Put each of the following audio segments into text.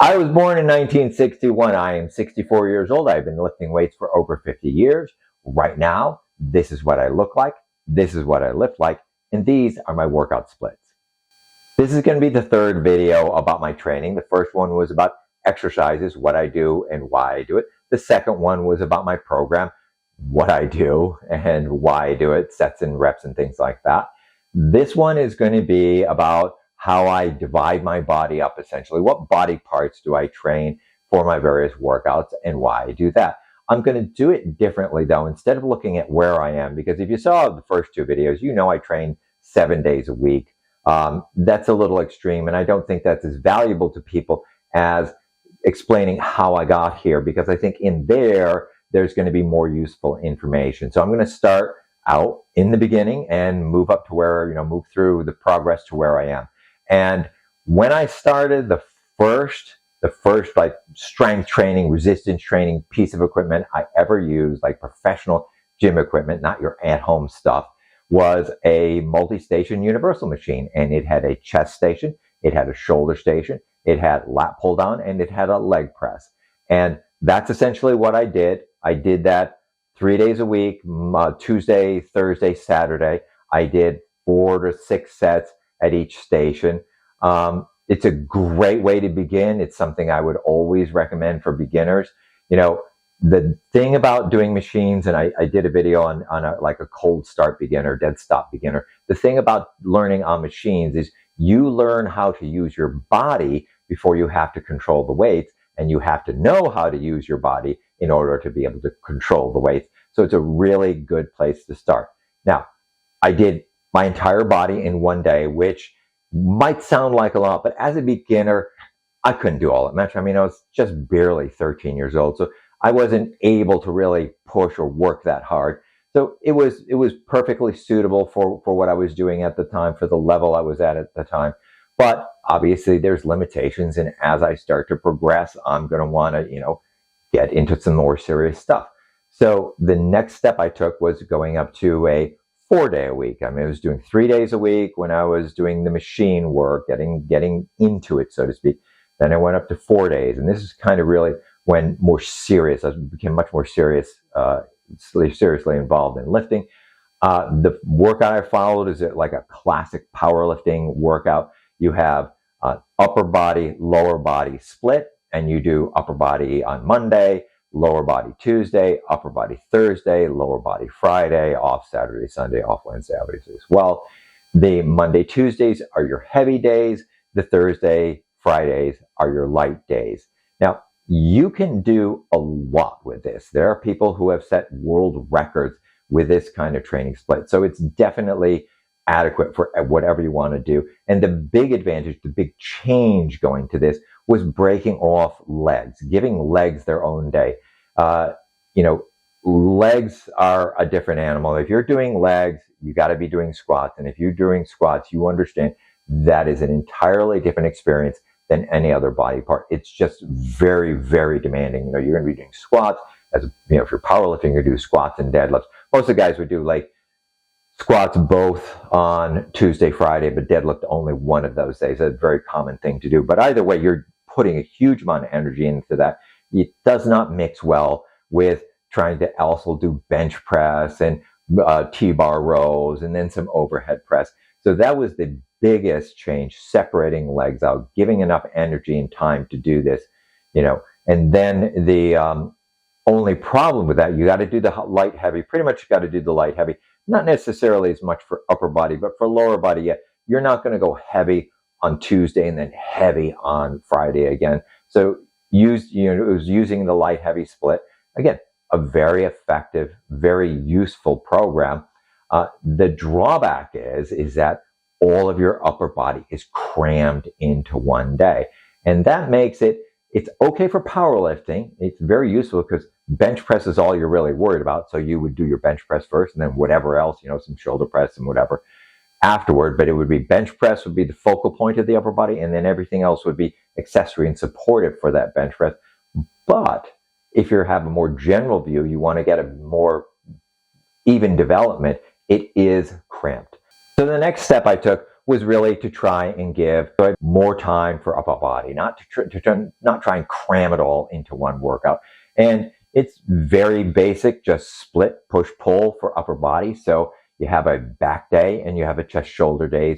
I was born in 1961. I am 64 years old. I've been lifting weights for over 50 years. Right now, this is what I look like. This is what I lift like. And these are my workout splits. This is going to be the third video about my training. The first one was about exercises, what I do and why I do it. The second one was about my program, what I do and why I do it, sets and reps and things like that. This one is going to be about how I divide my body up, essentially. What body parts do I train for my various workouts and why I do that. I'm going to do it differently, though, instead of looking at where I am, because if you saw the first two videos, you know I train 7 days a week. That's a little extreme, and I don't think that's as valuable to people as explaining how I got here, because I think in there's going to be more useful information. So I'm going to start out in the beginning and move up to where, move through the progress to where I am. And when I started, the first like strength training, resistance training piece of equipment I ever used, like professional gym equipment, not your at-home stuff, was a multi-station universal machine. And it had a chest station, it had a shoulder station, it had lat pull down, and it had a leg press. And that's essentially what I did. I did that 3 days a week, Tuesday, Thursday, Saturday. I did 4 to 6 sets at each station. It's a great way to begin. It's something I would always recommend for beginners. The thing about doing machines, and I did a video on a cold start beginner, dead stop beginner. The thing about learning on machines is you learn how to use your body before you have to control the weights, and you have to know how to use your body in order to be able to control the weights. So it's a really good place to start. Now, I did my entire body in 1 day, which might sound like a lot, but as a beginner, I couldn't do all that much. I was just barely 13 years old, so I wasn't able to really push or work that hard. So it was perfectly suitable for what I was doing at the time, for the level I was at the time. But obviously there's limitations, and as I start to progress, I'm going to want to, get into some more serious stuff. So the next step I took was going up to a 4-day a week. I was doing 3 days a week when I was doing the machine work, getting into it, so to speak. Then I went up to 4 days, and this is kind of really when more serious. I became much more seriously involved in lifting. The workout I followed is like a classic powerlifting workout. You have upper body, lower body split, and you do upper body on Monday, lower body Tuesday, upper body Thursday, lower body Friday, off Saturday, Sunday, off Wednesday, obviously as well. The Monday, Tuesdays are your heavy days. The Thursday, Fridays are your light days. Now, you can do a lot with this. There are people who have set world records with this kind of training split. So it's definitely adequate for whatever you want to do. And the big advantage, the big change going to this was breaking off legs, giving legs their own day. Legs are a different animal. If you're doing legs, you got to be doing squats. And if you're doing squats, you understand that is an entirely different experience than any other body part. It's just very, very demanding. You're going to be doing squats. If you're powerlifting, you do squats and deadlifts. Most of the guys would do like squats both on Tuesday, Friday, but deadlift only one of those days. That's a very common thing to do. But either way, you're putting a huge amount of energy into that. It does not mix well with trying to also do bench press and T-bar rows and then some overhead press. So that was the biggest change, separating legs out, giving enough energy and time to do this, And then the only problem with that, you got to do the light heavy. Pretty much got to do the light heavy. Not necessarily as much for upper body, but for lower body, yeah, you're not going to go heavy on Tuesday and then heavy on Friday again. So it was using the light heavy split. Again, a very effective, very useful program. The drawback is that all of your upper body is crammed into 1 day. And that makes it's okay for powerlifting. It's very useful because bench press is all you're really worried about. So you would do your bench press first and then whatever else, some shoulder press and whatever afterward. But it would be bench press would be the focal point of the upper body, and then everything else would be accessory and supportive for that bench press. But if you have a more general view, you want to get a more even development, it is cramped. So the next step I took was really to try and give more time for upper body, not not try and cram it all into one workout. And it's very basic, just split, push, pull for upper body. So you have a back day and you have a chest shoulder day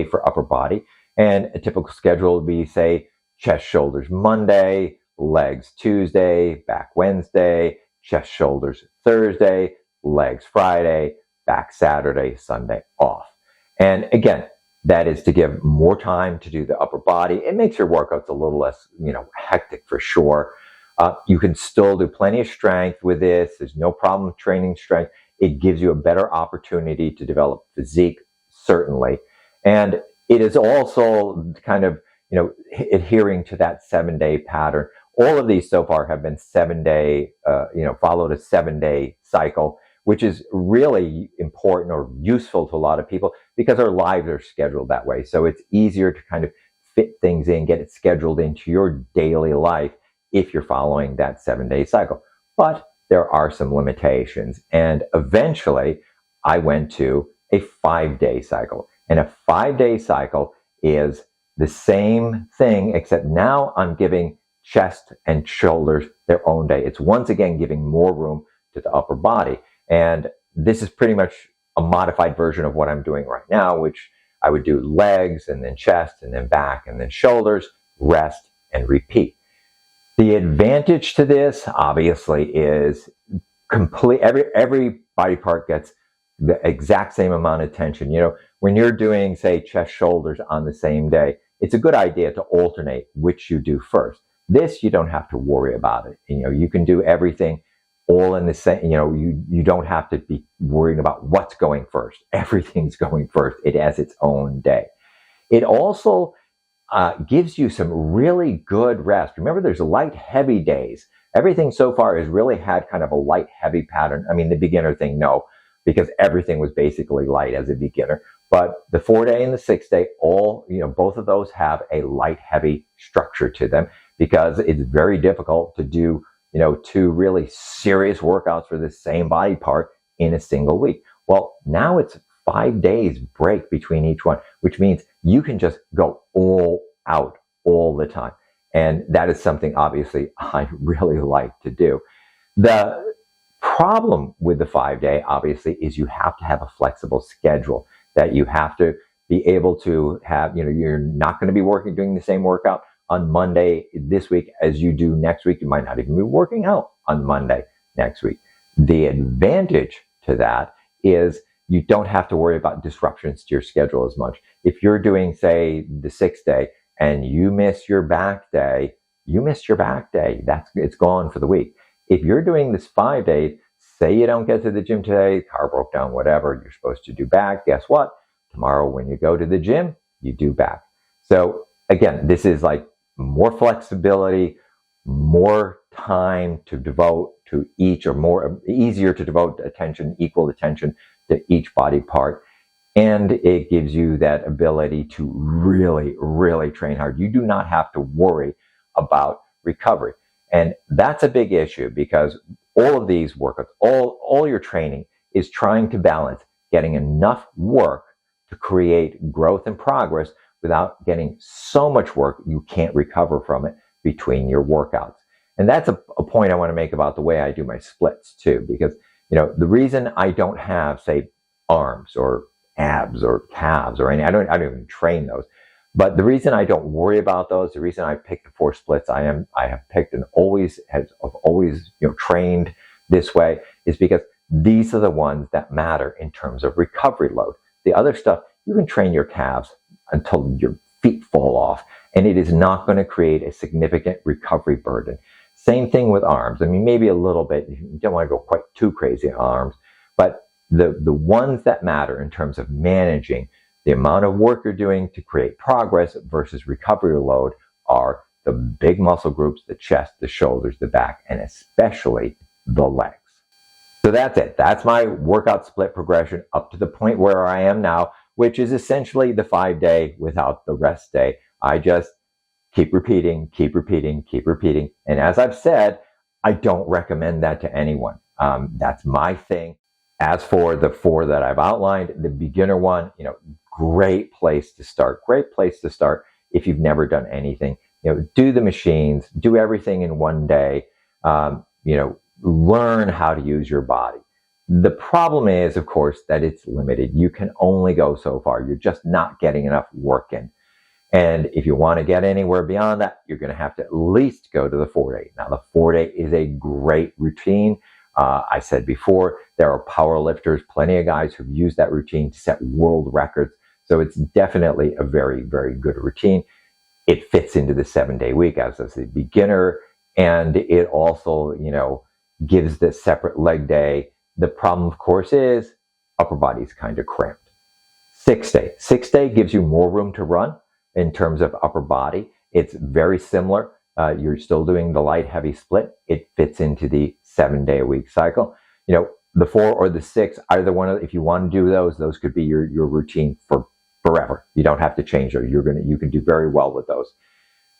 for upper body. And a typical schedule would be, say, chest shoulders Monday, legs Tuesday, back Wednesday, chest shoulders Thursday, legs Friday, back Saturday, Sunday off. And again, that is to give more time to do the upper body. It makes your workouts a little less, hectic for sure. You can still do plenty of strength with this. There's no problem training strength. It gives you a better opportunity to develop physique, certainly. And it is also kind of, adhering to that 7-day pattern. All of these so far have been 7-day, followed a 7-day cycle, which is really important or useful to a lot of people because our lives are scheduled that way. So it's easier to kind of fit things in, get it scheduled into your daily life if you're following that 7-day cycle. But there are some limitations. And eventually I went to a 5-day cycle. And a 5-day cycle is the same thing, except now I'm giving chest and shoulders their own day. It's once again giving more room to the upper body. And this is pretty much a modified version of what I'm doing right now, which I would do legs and then chest and then back and then shoulders, rest and repeat. The advantage to this, obviously, is every body part gets the exact same amount of tension. When you're doing, say, chest, shoulders on the same day, it's a good idea to alternate which you do first. This, you don't have to worry about it. You can do everything all in the same, you don't have to be worrying about what's going first. Everything's going first. It has its own day. It also gives you some really good rest. Remember, there's light, heavy days. Everything so far has really had kind of a light, heavy pattern. I mean, the beginner thing, no, because everything was basically light as a beginner. But the 4-day and the 6-day, both of those have a light, heavy structure to them because it's very difficult to do, 2 really serious workouts for the same body part in a single week. Well, now it's 5 days break between each one, which means you can just go all out all the time. And that is something, obviously, I really like to do. The problem with the 5-day, obviously, is you have to have a flexible schedule, that you have to be able to have, you're not going to be doing the same workout on Monday this week as you do next week. You might not even be working out on Monday next week. The advantage to that is you don't have to worry about disruptions to your schedule as much. If you're doing, say, the 6th day and you miss your back day, it's gone for the week. If you're doing this 5 days, say you don't get to the gym today, car broke down, whatever, you're supposed to do back. Guess what? Tomorrow when you go to the gym, you do back. So again, this is like more flexibility, more time to devote to each, or easier to devote equal attention to each body part. And it gives you that ability to really, really train hard. You do not have to worry about recovery. And that's a big issue because all of these workouts, all your training is trying to balance getting enough work to create growth and progress without getting so much work you can't recover from it between your workouts. And that's a point I want to make about the way I do my splits too, because the reason I don't have, say, arms or abs or calves or I don't even train those. But the reason I don't worry about those, the reason I picked the 4 splits I have picked and have always trained this way, is because these are the ones that matter in terms of recovery load. The other stuff, you can train your calves until your feet fall off, and it is not going to create a significant recovery burden. Same thing with arms. I mean, maybe a little bit. You don't want to go quite too crazy on arms, but the ones that matter in terms of managing the amount of work you're doing to create progress versus recovery load are the big muscle groups, the chest, the shoulders, the back, and especially the legs. So that's it. That's my workout split progression up to the point where I am now, which is essentially the 5-day without the rest day. I just keep repeating. And as I've said, I don't recommend that to anyone. That's my thing. As for the 4 that I've outlined, the beginner one, great place to start. Great place to start if you've never done anything. Do the machines, do everything in one day. Learn how to use your body. The problem is, of course, that it's limited. You can only go so far. You're just not getting enough work in. And if you want to get anywhere beyond that, you're going to have to at least go to the 4-day. Now, the 4-day is a great routine. I said before, there are power lifters, plenty of guys who've used that routine to set world records. So it's definitely a very, very good routine. It fits into the 7-day week as a beginner. And it also, gives the separate leg day. The problem, of course, is upper body's kind of cramped. 6-day. 6-day gives you more room to run in terms of upper body. It's very similar. You're still doing the light heavy split. It fits into the 7-day a week cycle. The 4 or the 6, either one of, if you want to do those could be your routine for forever. You don't have to change those. You can do very well with those.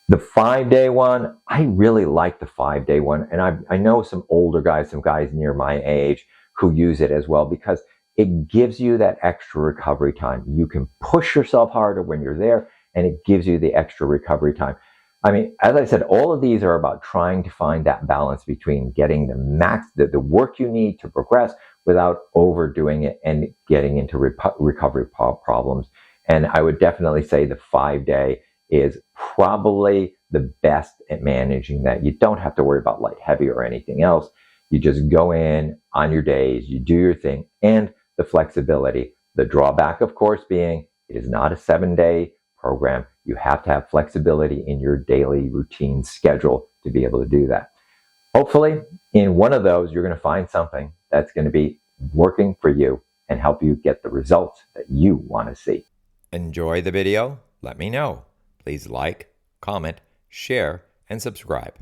The 5-day one, I really like the 5-day one. And I know some older guys, some guys near my age who use it as well, because it gives you that extra recovery time. You can push yourself harder when you're there, and it gives you the extra recovery time. I mean, as I said, all of these are about trying to find that balance between getting the work you need to progress without overdoing it and getting into recovery problems. And I would definitely say the 5-day is probably the best at managing that. You don't have to worry about light heavy or anything else. You just go in on your days, you do your thing, and the flexibility. The drawback, of course, being it is not a 7-day program. You have to have flexibility in your daily routine schedule to be able to do that. Hopefully, in one of those, you're going to find something that's going to be working for you and help you get the results that you want to see. Enjoy the video? Let me know. Please like, comment, share, and subscribe.